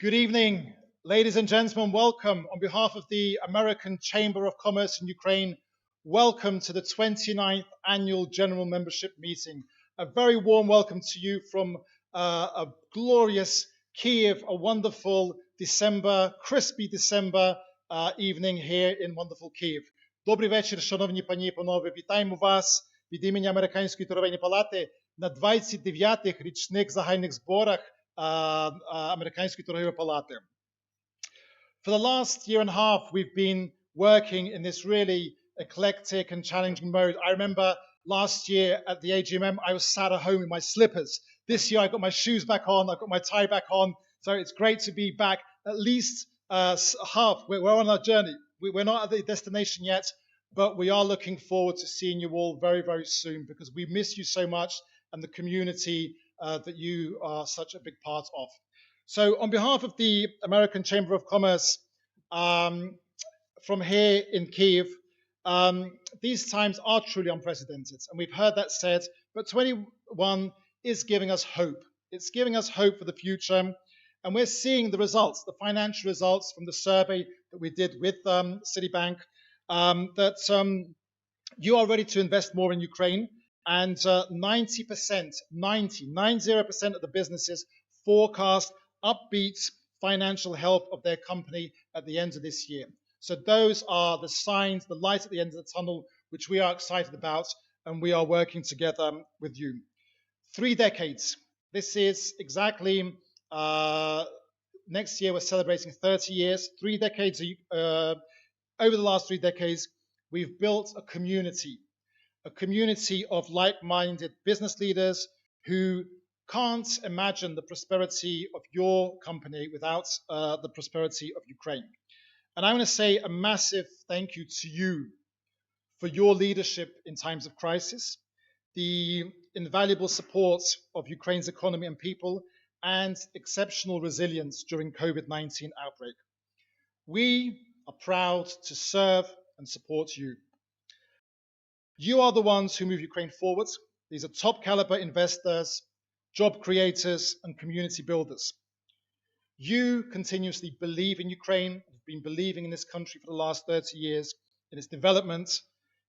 Good evening, ladies and gentlemen. Welcome on behalf of the American Chamber of Commerce in Ukraine. Welcome to the 29th Annual General Membership Meeting. A very warm welcome to you from a glorious Kyiv, a wonderful crispy December evening here in wonderful Kyiv. Добрий вечір, шановні пані і панове. Вітаємо вас від імені Американської торговельної палати на 29-х річних загальних зборах Американської торгової палати. For the last year and a half, we've been working in this really eclectic and challenging mode. I remember last year at the AGMM, I was sat at home in my slippers. This year, I got my shoes back on, I've got my tie back on. So it's great to be back at least half. We're on our journey. We're not at the destination yet, but we are looking forward to seeing you all very, very soon because we miss you so much and the community that you are such a big part of. So on behalf of the American Chamber of Commerce from here in Kyiv, these times are truly unprecedented, and we've heard that said, but 21 is giving us hope. It's giving us hope for the future, and we're seeing the results, the financial results from the survey that we did with Citibank, that you are ready to invest more in Ukraine, and 90% of the businesses forecast upbeat financial health of their company at the end of this year. So those are the signs, the light at the end of the tunnel, which we are excited about, and we are working together with you. 3 decades. This is exactly, next year we're celebrating 30 years. 3 decades, over the last 3 decades, we've built a community of like-minded business leaders who can't imagine the prosperity of your company without the prosperity of Ukraine. And I want to say a massive thank you to you for your leadership in times of crisis, the invaluable support of Ukraine's economy and people, and exceptional resilience during COVID-19 outbreak. We are proud to serve and support you. You are the ones who move Ukraine forward. These are top caliber investors, job creators, and community builders. You continuously believe in Ukraine, have been believing in this country for the last 30 years, in its development,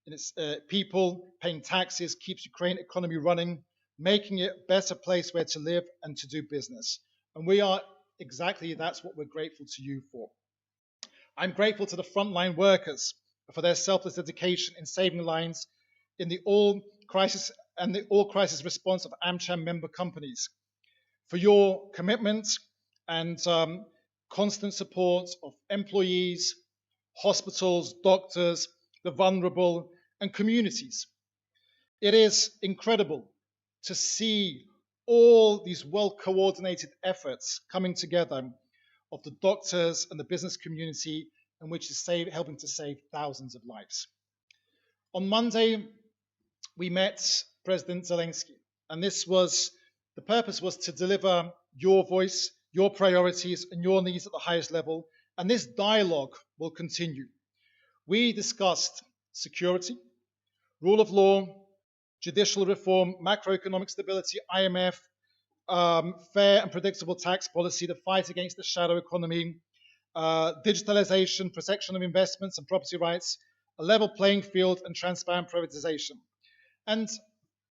in its people, paying taxes, keeps Ukraine economy running, making it a better place where to live and to do business. And that's what we're grateful to you for. I'm grateful to the frontline workers for their selfless dedication in saving lives in the all-crisis response of AmCham member companies, for your commitment and constant support of employees, hospitals, doctors, the vulnerable, and communities. It is incredible to see all these well-coordinated efforts coming together of the doctors and the business community, and which is helping to save thousands of lives. On Monday, we met President Zelensky, and the purpose was to deliver your voice, your priorities, and your needs at the highest level, and this dialogue will continue. We discussed security, rule of law, judicial reform, macroeconomic stability, IMF, fair and predictable tax policy, the fight against the shadow economy, digitalization, protection of investments and property rights, a level playing field, and transparent privatization. And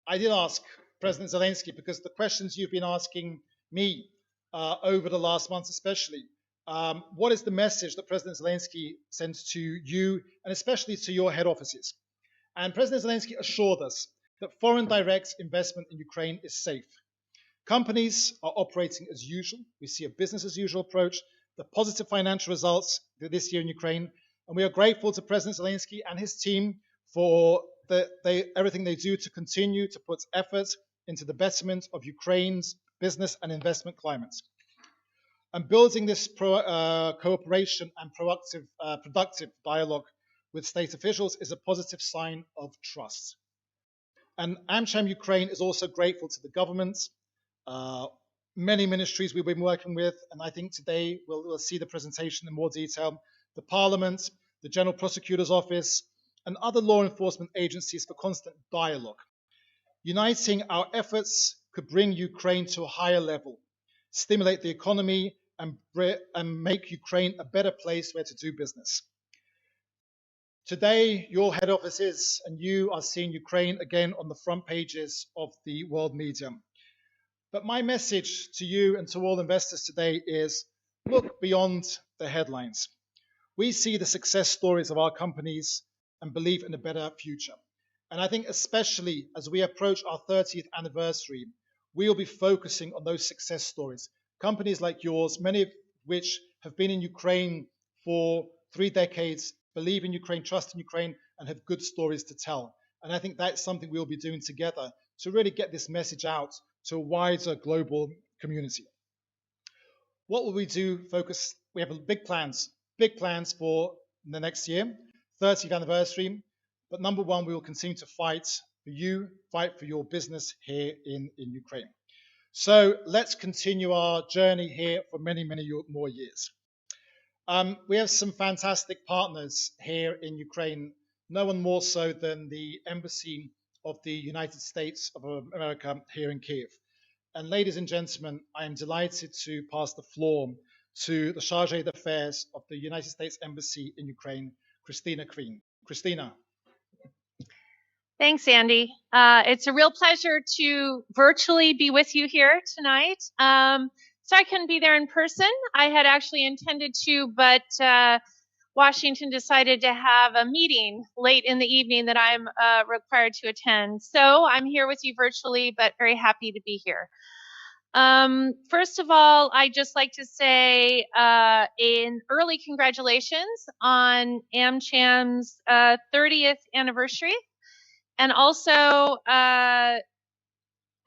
I did ask President Zelensky, because the questions you've been asking me over the last months especially, what is the message that President Zelensky sends to you and especially to your head offices? And President Zelensky assured us that foreign direct investment in Ukraine is safe. Companies are operating as usual. We see a business as usual approach, the positive financial results this year in Ukraine, and we are grateful to President Zelensky and his team for everything they do to continue to put effort into the betterment of Ukraine's business and investment climates. And building this cooperation and productive dialogue with state officials is a positive sign of trust. And AmCham Ukraine is also grateful to the government, many ministries we've been working with, and I think today we'll see the presentation in more detail, the Parliament, the General Prosecutor's Office, and other law enforcement agencies for constant dialogue. Uniting our efforts could bring Ukraine to a higher level, stimulate the economy, and make Ukraine a better place where to do business. Today, your head office is, and you are seeing Ukraine again on the front pages of the world media. But my message to you and to all investors today is look beyond the headlines. We see the success stories of our companies and believe in a better future. And I think especially as we approach our 30th anniversary, we will be focusing on those success stories. Companies like yours, many of which have been in Ukraine for 3 decades, believe in Ukraine, trust in Ukraine, and have good stories to tell. And I think that's something we'll be doing together to really get this message out to a wider global community. What will we do? Focus. We have big plans for the next year, 30th anniversary. But number one, we will continue to fight for you, fight for your business here in Ukraine. So let's continue our journey here for many, many more years. We have some fantastic partners here in Ukraine, no one more so than the Embassy of the United States of America here in Kyiv. And ladies and gentlemen, I am delighted to pass the floor to the Chargé d'Affaires of the United States Embassy in Ukraine, Christina Queen. Christina. Thanks, Andy. It's a real pleasure to virtually be with you here tonight. So I couldn't be there in person. I had actually intended to, but Washington decided to have a meeting late in the evening that I'm required to attend. So I'm here with you virtually, but very happy to be here. First of all, I'd just like to say an early congratulations on AmCham's 30th anniversary. And also an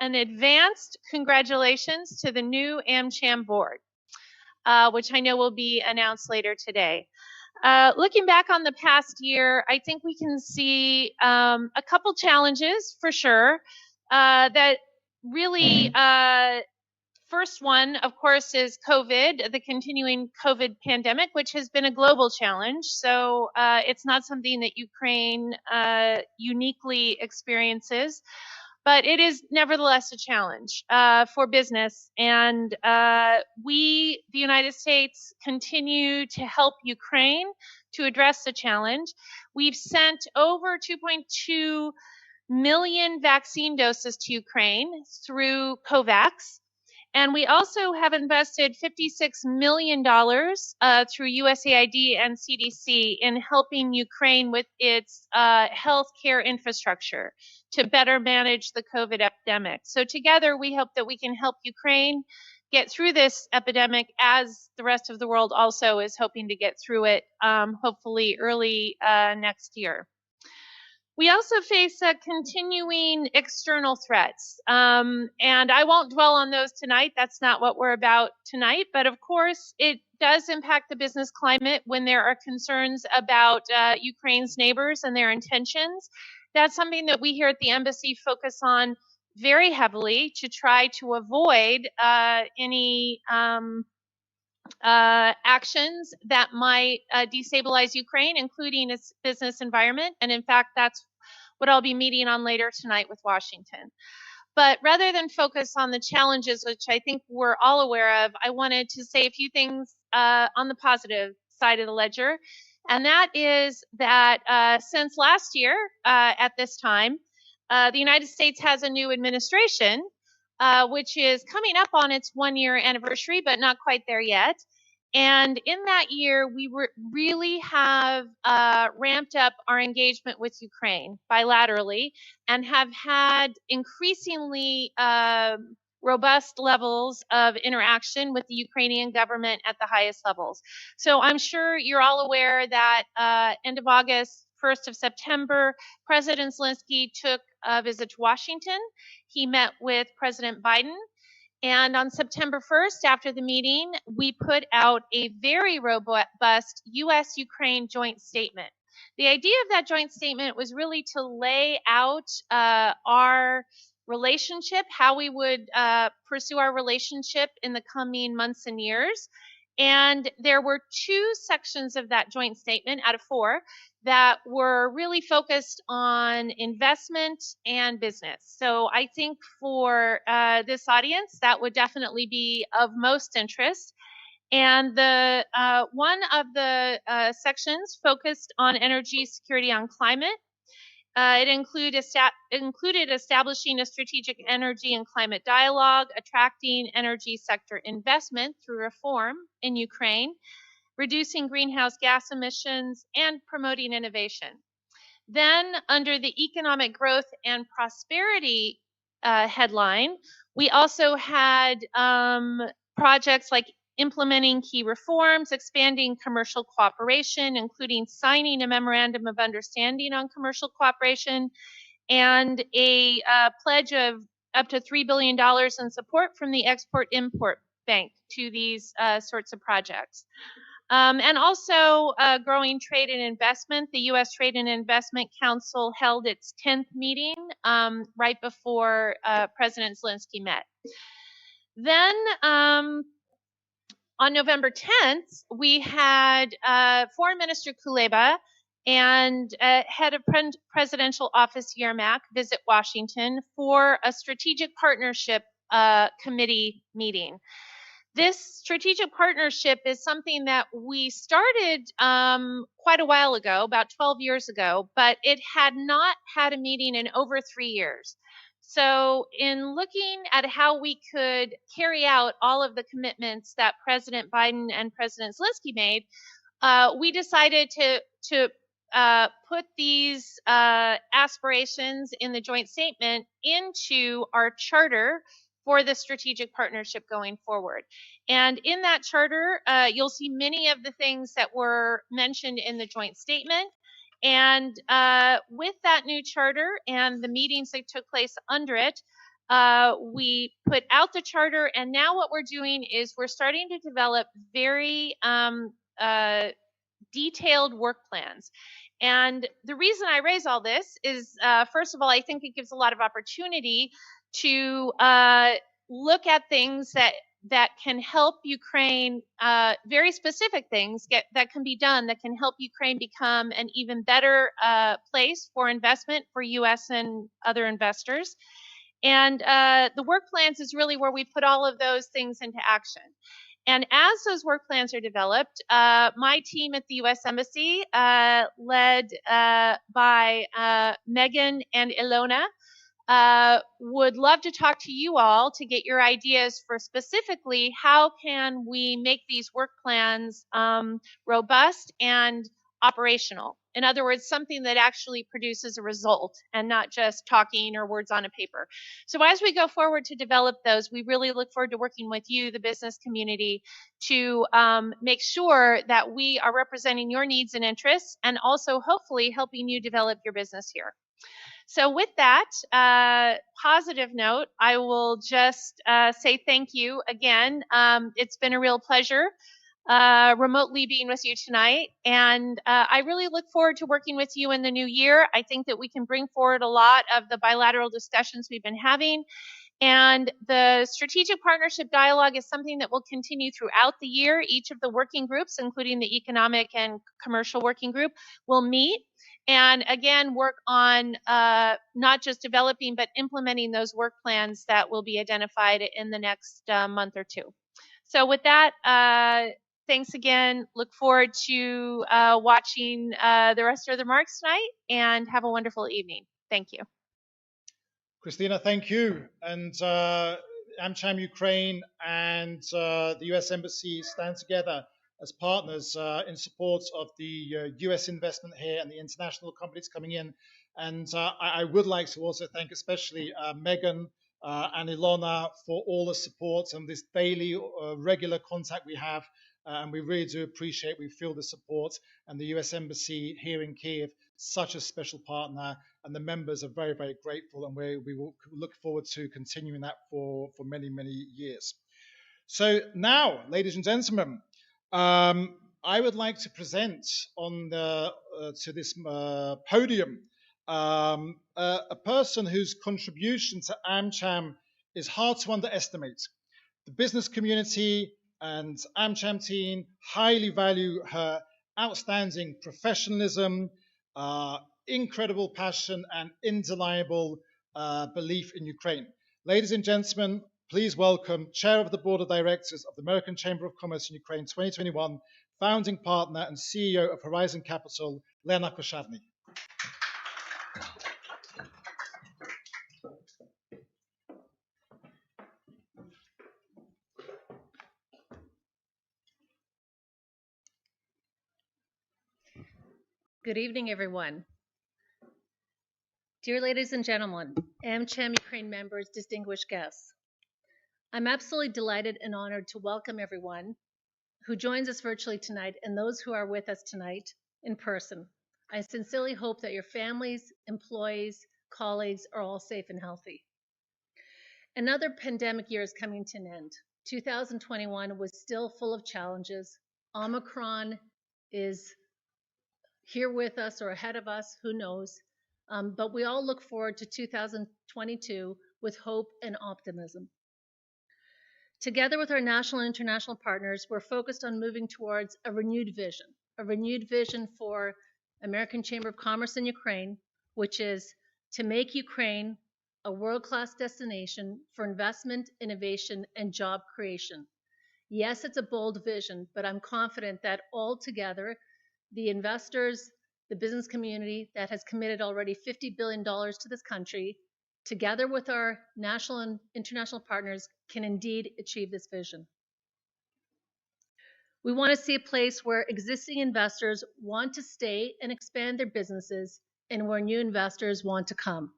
advanced congratulations to the new AmCham board, which I know will be announced later today. Looking back on the past year, I think we can see a couple challenges for sure that really first one, of course, is COVID, the continuing COVID pandemic, which has been a global challenge. So it's not something that Ukraine uniquely experiences, but it is nevertheless a challenge for business. And we, the United States, continue to help Ukraine to address the challenge. We've sent over 2.2 million vaccine doses to Ukraine through COVAX. And we also have invested $56 million through USAID and CDC in helping Ukraine with its healthcare infrastructure to better manage the COVID epidemic. So together, we hope that we can help Ukraine get through this epidemic as the rest of the world also is hoping to get through it, hopefully early next year. We also face continuing external threats, and I won't dwell on those tonight. That's not what we're about tonight, but of course, it does impact the business climate when there are concerns about Ukraine's neighbors and their intentions. That's something that we here at the embassy focus on very heavily to try to avoid any actions that might destabilize Ukraine, including its business environment. And in fact, that's what I'll be meeting on later tonight with Washington. But rather than focus on the challenges, which I think we're all aware of, I wanted to say a few things on the positive side of the ledger. And that is that since last year at this time, the United States has a new administration, which is coming up on its 1-year anniversary, but not quite there yet. And in that year, we really have ramped up our engagement with Ukraine bilaterally and have had increasingly robust levels of interaction with the Ukrainian government at the highest levels. So I'm sure you're all aware that end of August, 1st of September, President Zelensky took a visit to Washington. He met with President Biden. And on September 1st, after the meeting, we put out a very robust U.S.-Ukraine joint statement. The idea of that joint statement was really to lay out our relationship, how we would pursue our relationship in the coming months and years. And there were 2 sections of that joint statement out of 4 that were really focused on investment and business. So I think for this audience, that would definitely be of most interest. And the one of the sections focused on energy security on climate. It included establishing a strategic energy and climate dialogue, attracting energy sector investment through reform in Ukraine, reducing greenhouse gas emissions, and promoting innovation. Then, under the economic growth and prosperity headline, we also had projects like implementing key reforms, expanding commercial cooperation, including signing a memorandum of understanding on commercial cooperation, and a pledge of up to $3 billion in support from the Export-Import Bank to these sorts of projects. And also growing trade and investment. The U.S. Trade and Investment Council held its 10th meeting right before President Zelensky met. Then on November 10th, we had Foreign Minister Kuleba and head of presidential office Yermak visit Washington for a strategic partnership committee meeting. This strategic partnership is something that we started quite a while ago, about 12 years ago, but it had not had a meeting in over 3 years. So in looking at how we could carry out all of the commitments that President Biden and President Zelensky made, we decided to put these aspirations in the joint statement into our charter for the strategic partnership going forward. And in that charter, you'll see many of the things that were mentioned in the joint statement. And with that new charter and the meetings that took place under it, we put out the charter, and now what we're doing is we're starting to develop very detailed work plans. And the reason I raise all this is, first of all, I think it gives a lot of opportunity to look at things that can help Ukraine, very specific things that can be done that can help Ukraine become an even better place for investment for U.S. and other investors. And the work plans is really where we put all of those things into action. And as those work plans are developed, my team at the U.S. Embassy, led by Megan and Ilona, would love to talk to you all to get your ideas for specifically how can we make these work plans robust and operational. In other words, something that actually produces a result and not just talking or words on a paper. So as we go forward to develop those, we really look forward to working with you, the business community, to make sure that we are representing your needs and interests and also hopefully helping you develop your business here. So with that positive note, I will just say thank you again. It's been a real pleasure remotely being with you tonight. And I really look forward to working with you in the new year. I think that we can bring forward a lot of the bilateral discussions we've been having. And the strategic partnership dialogue is something that will continue throughout the year. Each of the working groups, including the economic and commercial working group, will meet and again work on not just developing but implementing those work plans that will be identified in the next month or two. So with that, thanks again. Look forward to watching the rest of the remarks tonight, and have a wonderful evening. Thank you. Christina, thank you. And AmCham Ukraine and the US Embassy stand together as partners in support of the US investment here and the international companies coming in. And I would like to also thank especially Megan and Ilona for all the support and this daily regular contact we have. And we really do appreciate, we feel the support, and the US Embassy here in Kiev, such a special partner, and the members are very, very grateful, and we will look forward to continuing that for many, many years. So now, ladies and gentlemen, I would like to present on to this podium a person whose contribution to AmCham is hard to underestimate. The business community and AmCham team highly value her outstanding professionalism, incredible passion, and indeniable belief in Ukraine. Ladies and gentlemen, please welcome Chair of the Board of Directors of the American Chamber of Commerce in Ukraine 2021, founding partner and CEO of Horizon Capital, Lena Koshavny. Good evening, everyone. Dear ladies and gentlemen, AmCham Ukraine members, distinguished guests, I'm absolutely delighted and honored to welcome everyone who joins us virtually tonight and those who are with us tonight in person. I sincerely hope that your families, employees, colleagues are all safe and healthy. Another pandemic year is coming to an end. 2021 was still full of challenges. Omicron is here with us or ahead of us, who knows? But we all look forward to 2022 with hope and optimism. Together with our national and international partners, we're focused on moving towards a renewed vision for American Chamber of Commerce in Ukraine, which is to make Ukraine a world-class destination for investment, innovation, and job creation. Yes, it's a bold vision, but I'm confident that all together, the investors, the business community that has committed already $50 billion to this country, together with our national and international partners, can indeed achieve this vision. We want to see a place where existing investors want to stay and expand their businesses and where new investors want to come.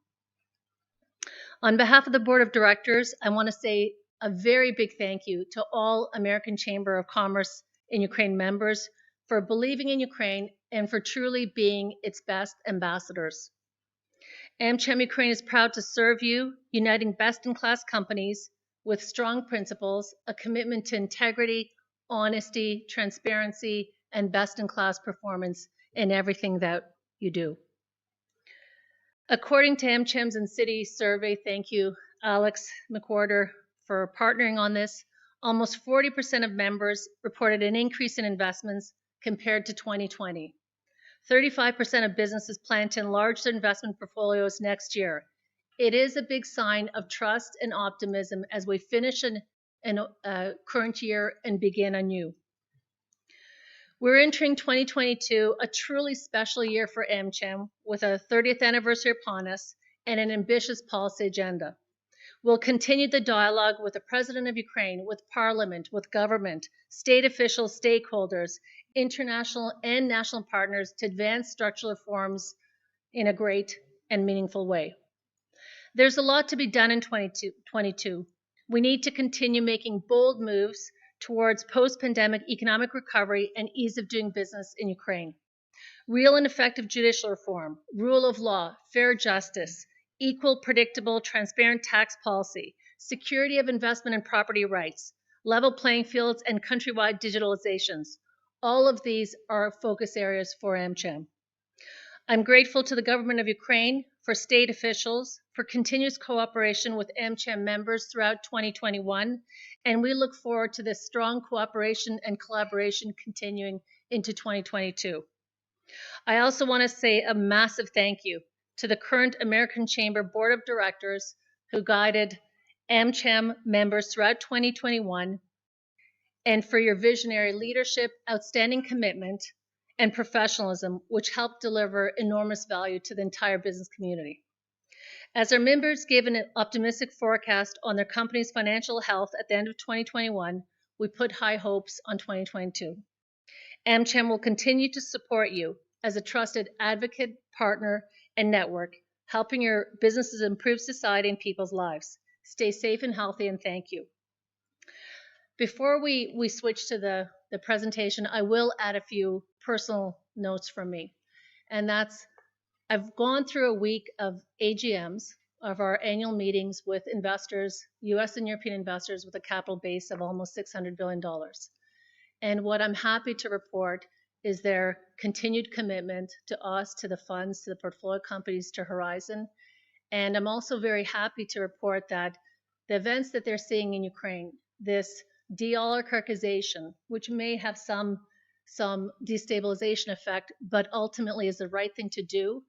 On behalf of the Board of Directors, I want to say a very big thank you to all American Chamber of Commerce in Ukraine members for believing in Ukraine and for truly being its best ambassadors. AmCham Ukraine is proud to serve you, uniting best-in-class companies with strong principles, a commitment to integrity, honesty, transparency, and best-in-class performance in everything that you do. According to AmCham's InCity survey, thank you, Alex McWhorter, for partnering on this, almost 40% of members reported an increase in investments compared to 2020. 35% of businesses plan to enlarge their investment portfolios next year. It is a big sign of trust and optimism as we finish a current year and begin anew. We're entering 2022, a truly special year for AmCham, with a 30th anniversary upon us and an ambitious policy agenda. We'll continue the dialogue with the President of Ukraine, with Parliament, with government, state officials, stakeholders, international and national partners to advance structural reforms in a great and meaningful way. There's a lot to be done in 2022. We need to continue making bold moves towards post-pandemic economic recovery and ease of doing business in Ukraine. Real and effective judicial reform, rule of law, fair justice, equal, predictable, transparent tax policy, security of investment and property rights, level playing fields, and countrywide digitalizations. All of these are focus areas for AmCham. I'm grateful to the government of Ukraine, for state officials, for continuous cooperation with AmCham members throughout 2021, and we look forward to this strong cooperation and collaboration continuing into 2022. I also want to say a massive thank you to the current American Chamber Board of Directors who guided AmCham members throughout 2021, and for your visionary leadership, outstanding commitment, and professionalism, which helped deliver enormous value to the entire business community. As our members gave an optimistic forecast on their company's financial health at the end of 2021, we put high hopes on 2022. AmCham will continue to support you as a trusted advocate, partner, and network, helping your businesses improve society and people's lives. Stay safe and healthy, and thank you. Before we switch to the presentation, I will add a few personal notes from me. And that's, I've gone through a week of AGMs, of our annual meetings with investors, US and European investors with a capital base of almost $600 billion. And what I'm happy to report is their continued commitment to us, to the funds, to the portfolio companies, to Horizon. And I'm also very happy to report that the events that they're seeing in Ukraine, this de-oligarchization, which may have some destabilization effect, but ultimately is the right thing to do,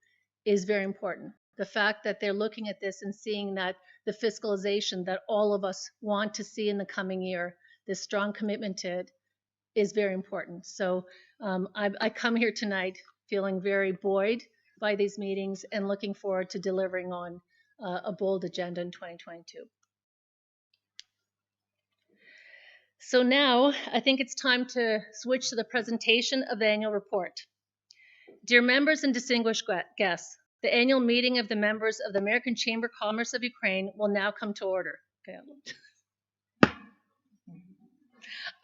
is very important. The fact that they're looking at this and seeing that the fiscalization that all of us want to see in the coming year, this strong commitment to it, is very important. So I come here tonight feeling very buoyed by these meetings and looking forward to delivering on a bold agenda in 2022. So now I think it's time to switch to the presentation of the annual report. Dear members and distinguished guests, the annual meeting of the members of the American Chamber of Commerce of Ukraine will now come to order. Okay.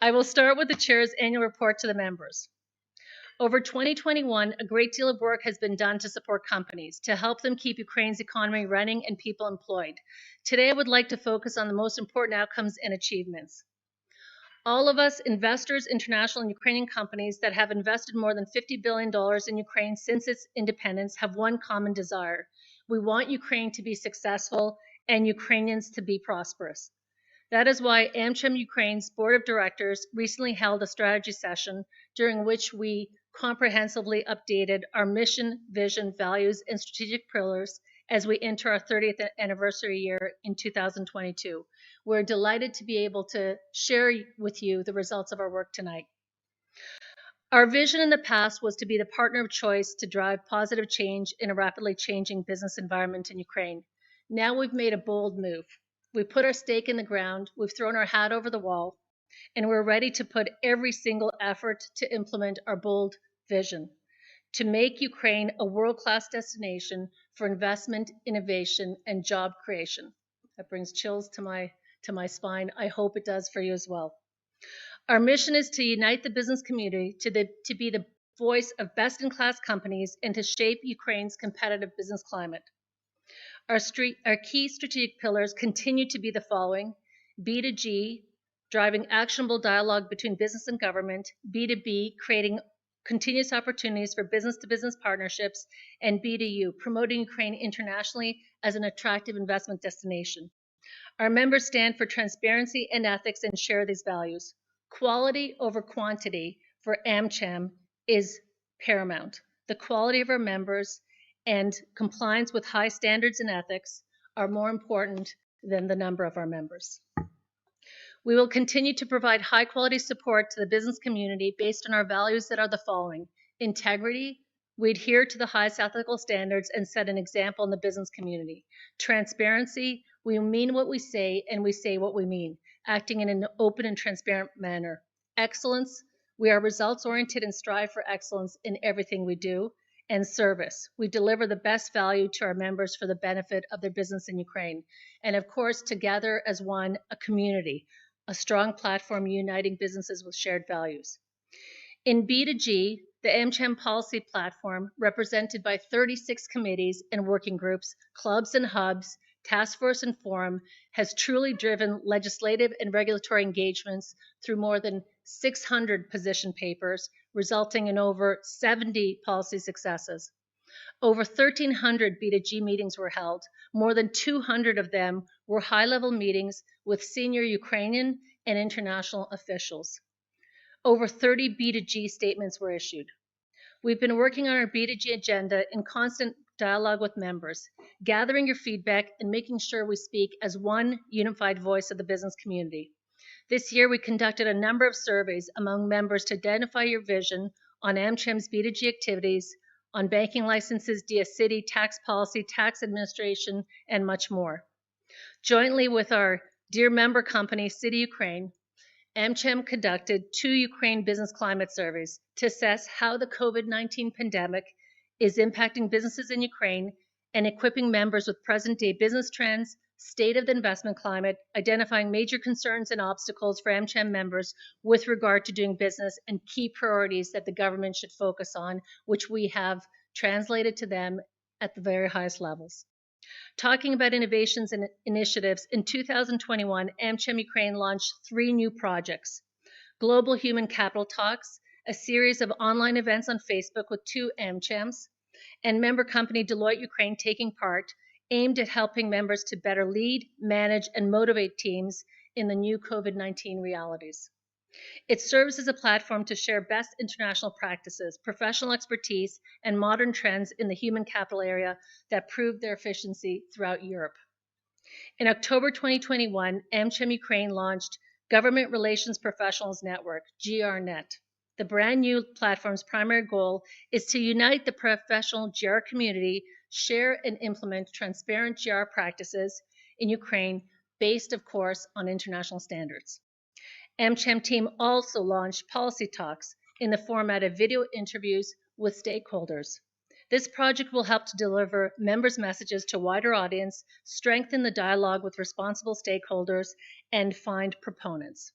I will start with the chair's annual report to the members. Over 2021, a great deal of work has been done to support companies, to help them keep Ukraine's economy running and people employed. Today, I would like to focus on the most important outcomes and achievements. All of us, investors, international and Ukrainian companies that have invested more than $50 billion in Ukraine since its independence, have one common desire. We want Ukraine to be successful and Ukrainians to be prosperous. That is why AmCham Ukraine's board of directors recently held a strategy session during which we comprehensively updated our mission, vision, values, and strategic pillars as we enter our 30th anniversary year in 2022. We're delighted to be able to share with you the results of our work tonight. Our vision in the past was to be the partner of choice to drive positive change in a rapidly changing business environment in Ukraine. Now we've made a bold move. We put our stake in the ground, we've thrown our hat over the wall, and we're ready to put every single effort to implement our bold vision, to make Ukraine a world-class destination for investment, innovation, and job creation. That brings chills to my spine. I hope it does for you as well. Our mission is to unite the business community to be the voice of best-in-class companies and to shape Ukraine's competitive business climate. Our key strategic pillars continue to be the following: B2G, driving actionable dialogue between business and government; B2B, creating continuous opportunities for business-to-business partnerships; and B2U, promoting Ukraine internationally as an attractive investment destination. Our members stand for transparency and ethics and share these values. Quality over quantity for AmCham is paramount. The quality of our members and compliance with high standards and ethics are more important than the number of our members. We will continue to provide high quality support to the business community based on our values that are the following: integrity, we adhere to the highest ethical standards and set an example in the business community. Transparency, we mean what we say and we say what we mean, acting in an open and transparent manner. Excellence, we are results oriented and strive for excellence in everything we do. And service, we deliver the best value to our members for the benefit of their business in Ukraine. And of course, together as one, a community, a strong platform uniting businesses with shared values. In B2G, the AmCham policy platform, represented by 36 committees and working groups, clubs and hubs, task force and forum, has truly driven legislative and regulatory engagements through more than 600 position papers, resulting in over 70 policy successes. Over 1,300 B2G meetings were held. More than 200 of them were high-level meetings with senior Ukrainian and international officials. Over 30 B2G statements were issued. We've been working on our B2G agenda in constant dialogue with members, gathering your feedback and making sure we speak as one unified voice of the business community. This year, we conducted a number of surveys among members to identify your vision on AmCham's B2G activities, on banking licenses, Dia-City, tax policy, tax administration, and much more. Jointly with our dear member company, City Ukraine, AmCham conducted 2 Ukraine business climate surveys to assess how the COVID-19 pandemic is impacting businesses in Ukraine and equipping members with present-day business trends, state of the investment climate, identifying major concerns and obstacles for AmCham members with regard to doing business, and key priorities that the government should focus on, which we have translated to them at the very highest levels. Talking about innovations and initiatives, in 2021, AmCham Ukraine launched 3 new projects: Global Human Capital Talks, a series of online events on Facebook with 2 AmChams, and member company Deloitte Ukraine taking part, aimed at helping members to better lead, manage, and motivate teams in the new COVID-19 realities. It serves as a platform to share best international practices, professional expertise, and modern trends in the human capital area that prove their efficiency throughout Europe. In October 2021, AmCham Ukraine launched Government Relations Professionals Network, GRNet. The brand new platform's primary goal is to unite the professional GR community, share and implement transparent GR practices in Ukraine, based, of course, on international standards. AmCham team also launched Policy Talks in the format of video interviews with stakeholders. This project will help to deliver members' messages to a wider audience, strengthen the dialogue with responsible stakeholders, and find proponents.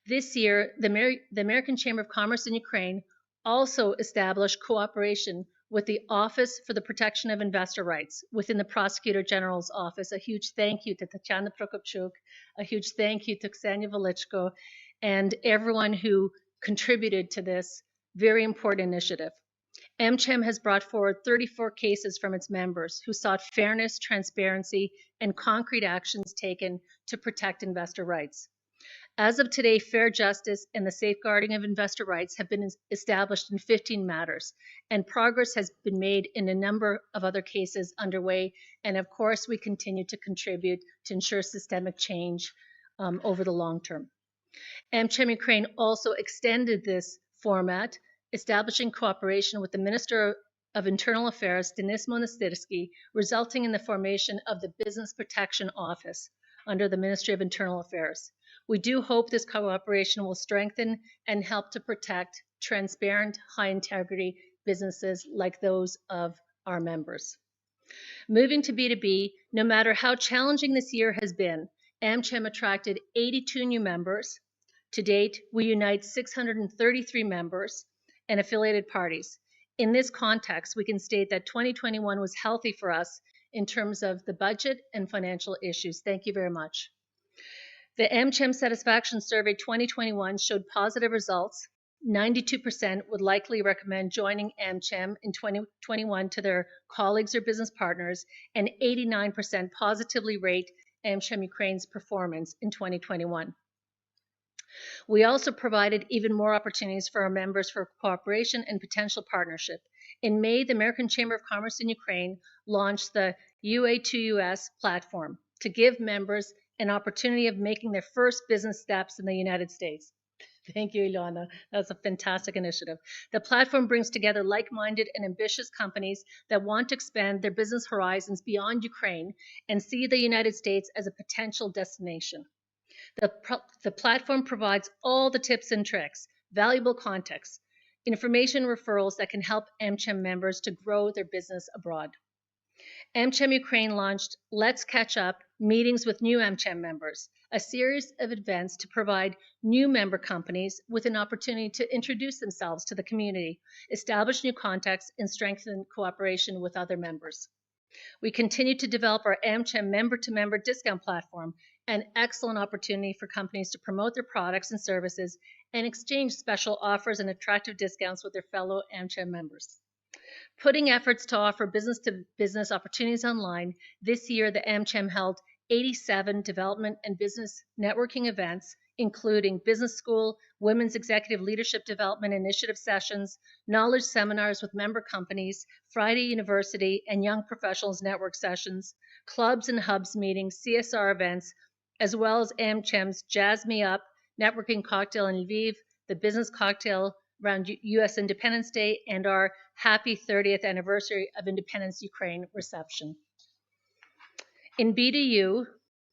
This year, the American Chamber of Commerce in Ukraine also established cooperation with the Office for the Protection of Investor Rights within the Prosecutor General's office. A huge thank you to Tatiana Prokopchuk, a huge thank you to Ksenia Velichko, and everyone who contributed to this very important initiative. AmCham has brought forward 34 cases from its members who sought fairness, transparency, and concrete actions taken to protect investor rights. As of today, fair justice and the safeguarding of investor rights have been established in 15 matters, and progress has been made in a number of other cases underway. And of course, we continue to contribute to ensure systemic change over the long term. AmCham Ukraine also extended this format, establishing cooperation with the Minister of Internal Affairs, Denis Monastyrsky, resulting in the formation of the Business Protection Office under the Ministry of Internal Affairs. We do hope this cooperation will strengthen and help to protect transparent, high-integrity businesses like those of our members. Moving to B2B, no matter how challenging this year has been, AmCham attracted 82 new members. To date, we unite 633 members and affiliated parties. In this context, we can state that 2021 was healthy for us in terms of the budget and financial issues. Thank you very much. The AmCham Satisfaction Survey 2021 showed positive results. 92% would likely recommend joining AmCham in 2021 to their colleagues or business partners, and 89% positively rate AmCham Ukraine's performance in 2021. We also provided even more opportunities for our members for cooperation and potential partnership. In May, the American Chamber of Commerce in Ukraine launched the UA2US platform to give members an opportunity of making their first business steps in the United States. Thank you, Ilana. That's a fantastic initiative. The platform brings together like-minded and ambitious companies that want to expand their business horizons beyond Ukraine and see the United States as a potential destination. The platform provides all the tips and tricks, valuable context, information referrals that can help AmCham members to grow their business abroad. AmCham Ukraine launched Let's Catch Up meetings with new AmCham members, a series of events to provide new member companies with an opportunity to introduce themselves to the community, establish new contacts, and strengthen cooperation with other members. We continue to develop our AmCham member-to-member discount platform, an excellent opportunity for companies to promote their products and services and exchange special offers and attractive discounts with their fellow AmCham members. Putting efforts to offer business-to-business opportunities online, this year the AmCham held 87 development and business networking events, including business school, women's executive leadership development initiative sessions, knowledge seminars with member companies, Friday University and Young Professionals Network sessions, clubs and hubs meetings, CSR events, as well as AmCham's Jazz Me Up networking cocktail in Lviv, the business cocktail around U.S. Independence Day, and our happy 30th anniversary of Independence Ukraine reception. In BDU,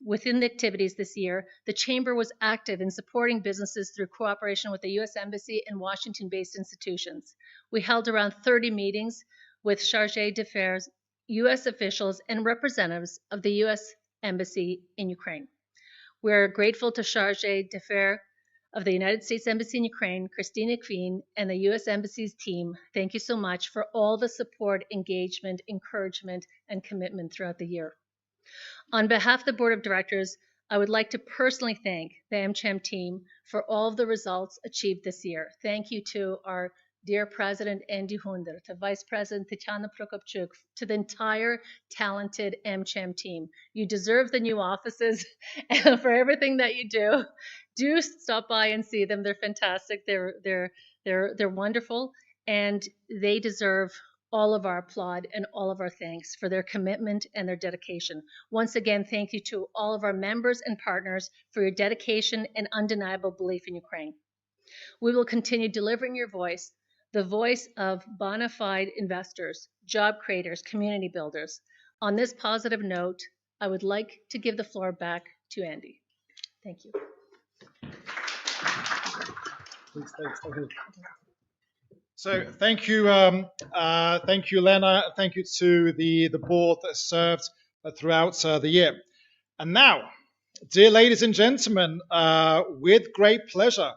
within the activities this year, the Chamber was active in supporting businesses through cooperation with the U.S. Embassy and Washington-based institutions. We held around 30 meetings with chargé d'affaires, U.S. officials, and representatives of the U.S. Embassy in Ukraine. We're grateful to chargé d'affaires of the United States Embassy in Ukraine, Christina Queen, and the U.S. Embassy's team. Thank you so much for all the support, engagement, encouragement, and commitment throughout the year. On behalf of the Board of Directors, I would like to personally thank the AmCham team for all of the results achieved this year. Thank you to our dear President Andy Hunder, to Vice President Tatiana Prokopchuk, to the entire talented AmCham team. You deserve the new offices and for everything that you do. Do stop by and see them. They're fantastic. They're wonderful, and they deserve all of our applaud and all of our thanks for their commitment and their dedication. Once again, thank you to all of our members and partners for your dedication and undeniable belief in Ukraine. We will continue delivering your voice, the voice of bona fide investors, job creators, community builders. On this positive note, I would like to give the floor back to Andy. Thank you. So thank you, Lena. Thank you to the board that served throughout the year. And now, dear ladies and gentlemen, with great pleasure,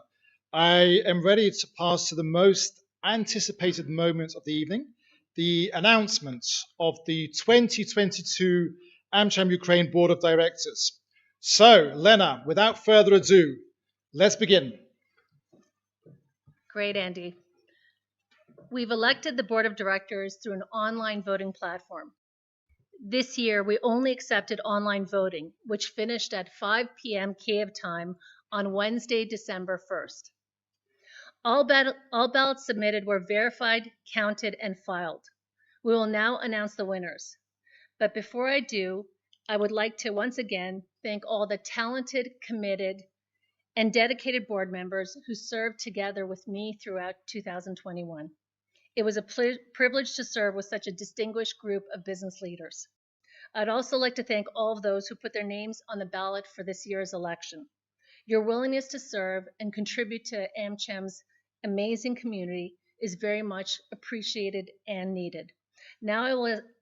I am ready to pass to the most anticipated moment of the evening, the announcement of the 2022 AmCham Ukraine Board of Directors. So, Lena, without further ado, let's begin. Great, Andy. We've elected the board of directors through an online voting platform. This year, we only accepted online voting, which finished at 5 p.m. Kiev time on Wednesday, December 1st. All ballots submitted were verified, counted, and filed. We will now announce the winners. But before I do, I would like to once again thank all the talented, committed, and dedicated board members who served together with me throughout 2021. It was a privilege to serve with such a distinguished group of business leaders. I'd also like to thank all of those who put their names on the ballot for this year's election. Your willingness to serve and contribute to AmCham's amazing community is very much appreciated and needed. Now I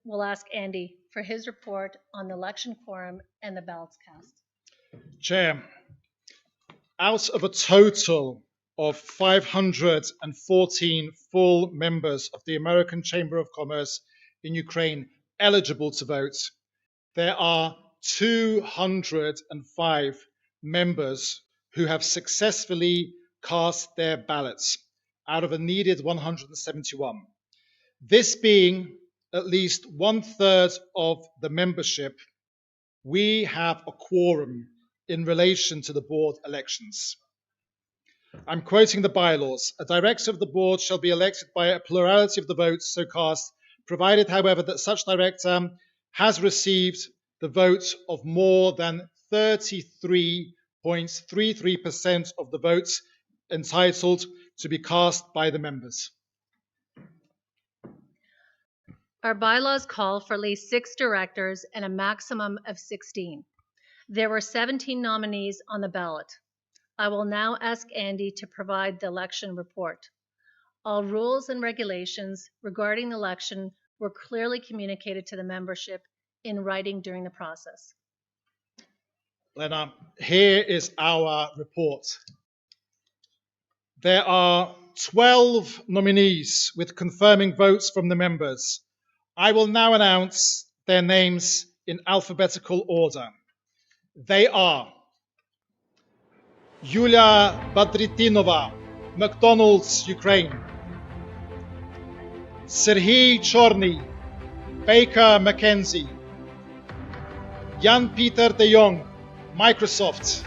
will ask Andy for his report on the election quorum and the ballots cast. Chair, out of a total of 514 full members of the American Chamber of Commerce in Ukraine eligible to vote, there are 205 members who have successfully cast their ballots out of a needed 171. This being at least 1/3 of the membership, we have a quorum in relation to the board elections. I'm quoting the bylaws. A director of the board shall be elected by a plurality of the votes so cast, provided, however, that such director has received the vote of more than 33.33% of the votes entitled to be cast by the members. Our bylaws call for at least 6 directors and a maximum of 16. There were 17 nominees on the ballot. I will now ask Andy to provide the election report. All rules and regulations regarding the election were clearly communicated to the membership in writing during the process. Lena, here is our report. There are 12 nominees with confirming votes from the members. I will now announce their names in alphabetical order. They are Yulia Badritinova, McDonald's, Ukraine. Serhiy Chorny, Baker McKenzie. Jan-Peter de Jong, Microsoft.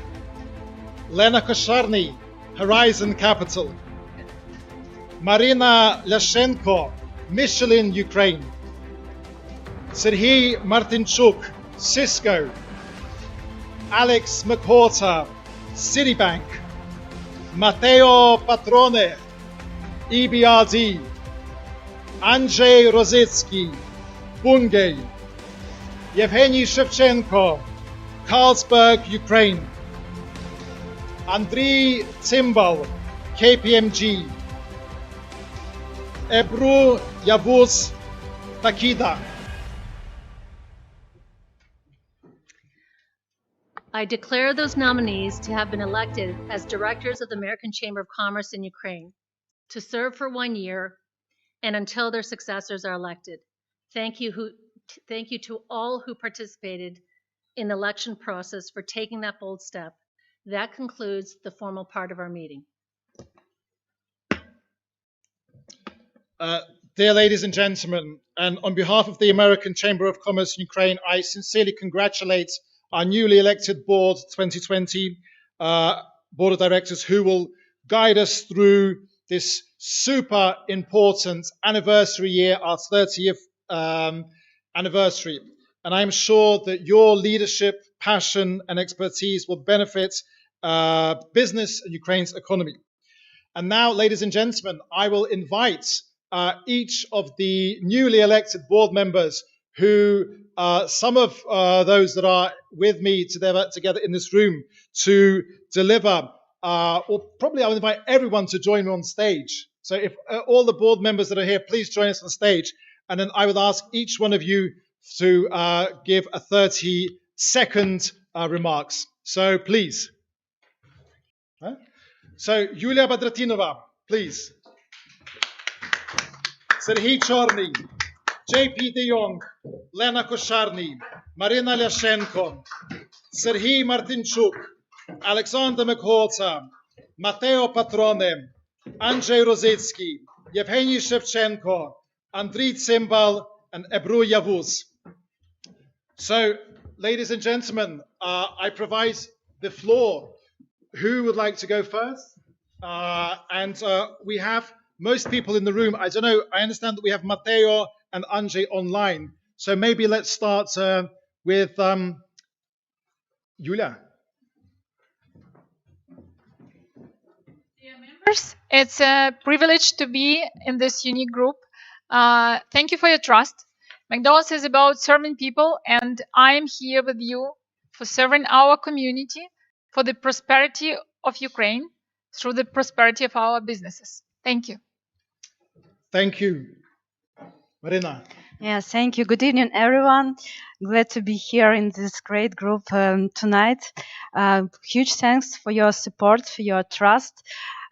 Lena Kosharny, Horizon Capital. Marina Lashenko, Michelin, Ukraine. Serhiy Martinchuk, Cisco. Alex McWhorter, Citibank. Matteo Patrone, EBRD. Andrzej Rosicki, Bunge. Yevgeny Shevchenko, Carlsberg, Ukraine. Andriy Tsimbal, KPMG. Ebru Yavuz Takida. I declare those nominees to have been elected as directors of the American Chamber of Commerce in Ukraine to serve for 1 year and until their successors are elected. Thank you to all who participated in the election process for taking that bold step. That concludes the formal part of our meeting. Uh, Dear ladies and gentlemen, and on behalf of the American Chamber of Commerce in Ukraine, I sincerely congratulate our newly elected board 2020 board of directors who will guide us through this super important anniversary year, our 30th anniversary. And I'm sure that your leadership, passion, and expertise will benefit business and Ukraine's economy. And now, ladies and gentlemen, I will invite each of the newly elected board members who some of those that are with me together in this room to deliver, or probably I'll invite everyone to join me on stage. So if all the board members that are here, please join us on stage. And then I will ask each one of you to give a 30-second remarks. So please. Huh? So, Yulia Badratinova, please. Serhiy Chorny, JP De Jong, Lena Kosharny, Marina Lyashenko, Serhiy Martinchuk, Alexander McHorta, Matteo Patrone, Andrzej Rosicki, Yevgeny Shevchenko, Andriy Tsimbal, and Ebru Yavuz. So, ladies and gentlemen, I provide the floor. Who would like to go first? We have most people in the room. I don't know. I understand that we have Matteo and Andrzej online. So maybe let's start with Yulia. Dear members, it's a privilege to be in this unique group. Thank you for your trust. McDonald's is about serving people, and I'm here with you for serving our community, for the prosperity of Ukraine, through the prosperity of our businesses. Thank you. Thank you. Marina. Yes, thank you. Good evening, everyone. Glad to be here in this great group tonight. Huge thanks for your support, for your trust.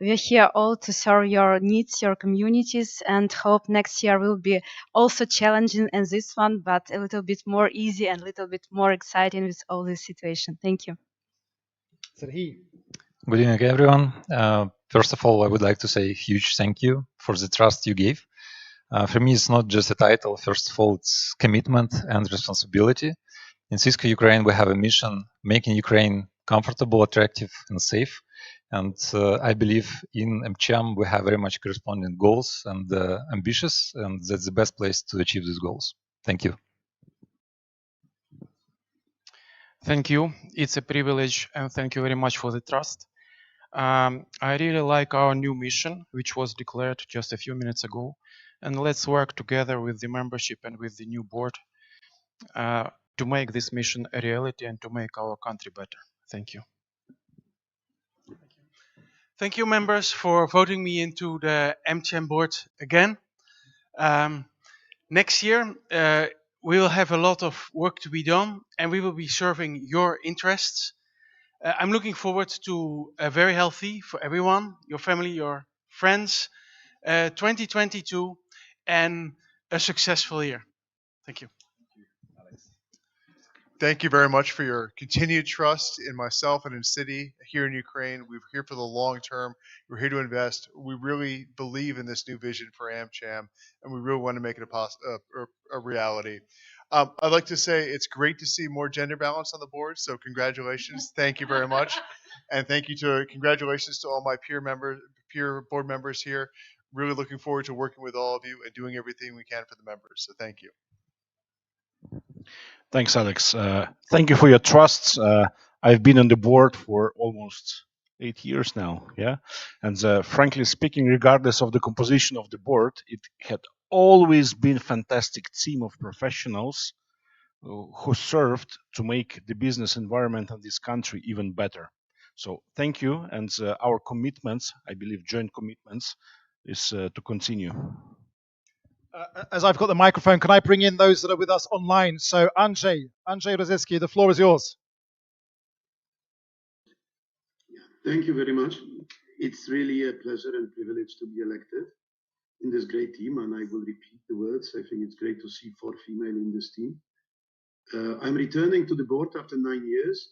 We're here all to serve your needs, your communities, and hope next year will be also challenging as this one, but a little bit more easy and a little bit more exciting with all this situation. Thank you. Serhiy. Good evening, everyone. First of all, I would like to say a huge thank you for the trust you gave. For me, it's not just a title. First of all, it's commitment and responsibility. In Cisco Ukraine, we have a mission, making Ukraine comfortable, attractive, and safe. And I believe in AmCham, we have very much corresponding goals and ambitious, and that's the best place to achieve these goals. Thank you. Thank you. It's a privilege, and thank you very much for the trust. I really like our new mission, which was declared just a few minutes ago. And let's work together with the membership and with the new board to make this mission a reality and to make our country better. Thank you. Thank you, members, for voting me into the AmCham board again. Next year, we will have a lot of work to be done, and we will be serving your interests. I'm looking forward to a very healthy, for everyone, your family, your friends, 2022, and a successful year. Thank you. Thank you very much for your continued trust in myself and in City here in Ukraine. We're here for the long term. We're here to invest. We really believe in this new vision for AmCham, and we really want to make it a reality. I'd like to say it's great to see more gender balance on the board, so congratulations. Thank you very much. And congratulations to all my peer board members here. Really looking forward to working with all of you and doing everything we can for the members. So thank you. Thanks, Alex. Thank you for your trust. I've been on the board for almost 8 years now, yeah. And frankly speaking, regardless of the composition of the board, it had always been a fantastic team of professionals who served to make the business environment in this country even better. So thank you, and our commitments, I believe joint commitments, is to continue. As I've got the microphone, can I bring in those that are with us online? So Andrzej Rosicki, the floor is yours. Thank you very much. It's really a pleasure and privilege to be elected in this great team, and I will repeat the words. I think it's great to see 4 female in this team. I'm returning to the board after 9 years.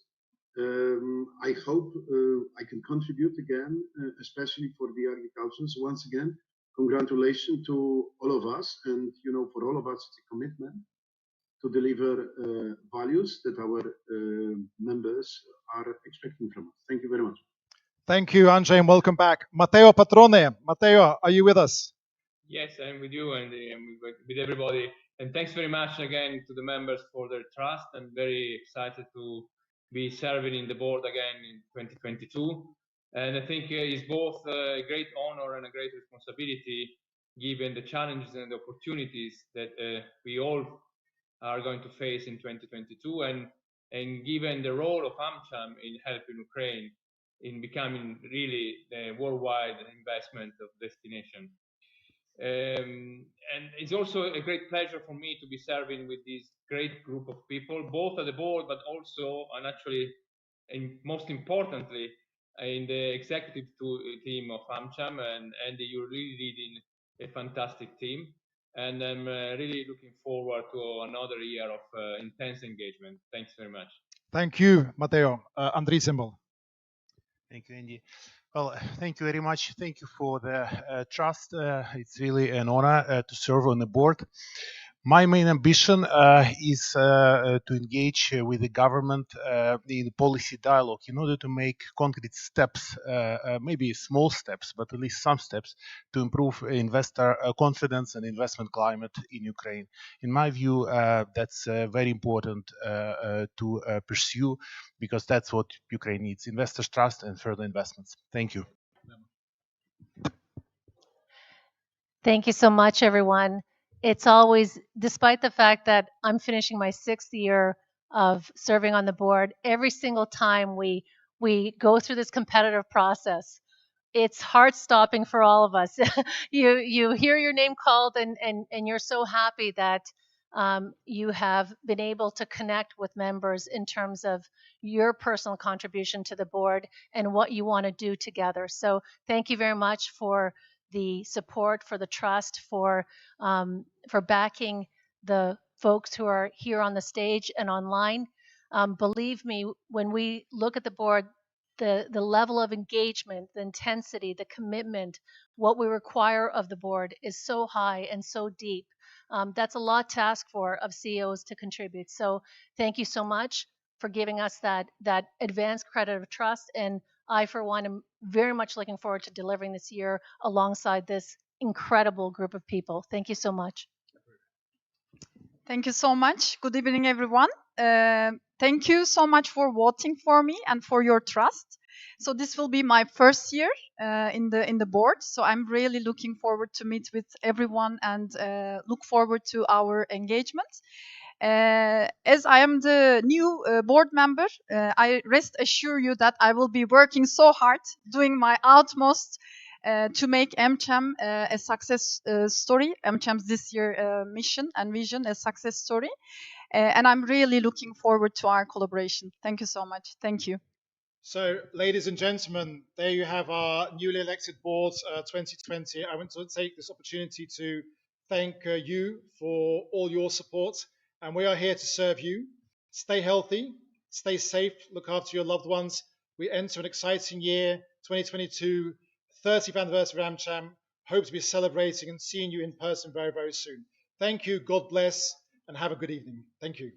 I hope I can contribute again, especially for the agriculture. So once again, congratulations to all of us. And, you know, for all of us, it's a commitment to deliver values that our members are expecting from us. Thank you very much. Thank you, Andrzej, and welcome back. Matteo Patrone. Matteo, are you with us? Yes, I'm with you and with everybody. And thanks very much again to the members for their trust. I'm very excited to be serving in the board again in 2022. And I think it's both a great honor and a great responsibility, given the challenges and the opportunities that we all are going to face in 2022, and given the role of AmCham in helping Ukraine in becoming really the worldwide investment of destination. And it's also a great pleasure for me to be serving with this great group of people, both at the board, but also, and actually, and most importantly, in the executive team of AmCham. And Andy, you're really leading a fantastic team. And I'm really looking forward to another year of intense engagement. Thanks very much. Thank you, Matteo. Andriy Symbol. Thank you, Andy. Well, thank you very much. Thank you for the trust. It's really an honor to serve on the board. My main ambition is to engage with the government in policy dialogue in order to make concrete steps, maybe small steps, but at least some steps to improve investor confidence and investment climate in Ukraine. In my view, that's very important to pursue, because that's what Ukraine needs: investors' trust and further investments. Thank you. Thank you so much, everyone. It's always, despite the fact that I'm finishing my 6th year of serving on the board, every single time we go through this competitive process, it's heart-stopping for all of us. You hear your name called, and you're so happy that you have been able to connect with members in terms of your personal contribution to the board and what you want to do together. So thank you very much for the support, for the trust, for backing the folks who are here on the stage and online. Believe me, when we look at the board, the level of engagement, the intensity, the commitment, what we require of the board is so high and so deep. That's a lot to ask for of CEOs to contribute. So thank you so much for giving us that advanced credit of trust. And I, for one, am very much looking forward to delivering this year alongside this incredible group of people. Thank you so much. Thank you so much. Good evening, everyone. Thank you so much for voting for me and for your trust. So this will be my first year in the board. So I'm really looking forward to meet with everyone and look forward to our engagement. As I am the new board member, I rest assure you that I will be working so hard, doing my utmost to make AmCham a success story, AmCham's this year mission and vision a success story. And I'm really looking forward to our collaboration. Thank you so much. Thank you. So, ladies and gentlemen, there you have our newly elected board 2020. I want to take this opportunity to thank you for all your support. And we are here to serve you. Stay healthy, stay safe, look after your loved ones. We enter an exciting year, 2022, 30th anniversary of AmCham. Hope to be celebrating and seeing you in person very, very soon. Thank you, God bless, and have a good evening. Thank you.